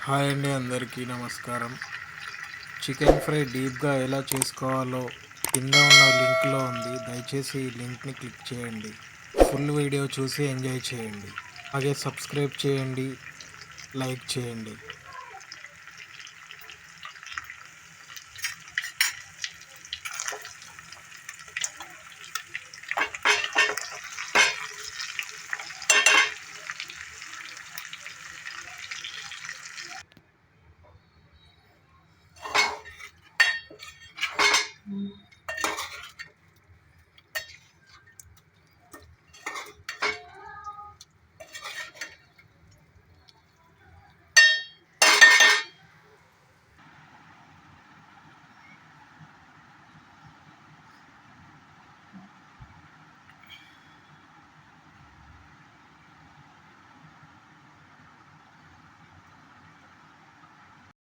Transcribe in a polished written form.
Hi అండి, అందరికీ నమస్కారం. చికెన్ ఫ్రై డీప్గా ఎలా చేసుకోవాలో కింద ఉన్న లింక్లో ఉంది. దయచేసి ఈ లింక్ని క్లిక్ చేయండి. ఫుల్ వీడియో చూసి ఎంజాయ్ చేయండి. అలాగే సబ్స్క్రైబ్ చేయండి, లైక్ చేయండి.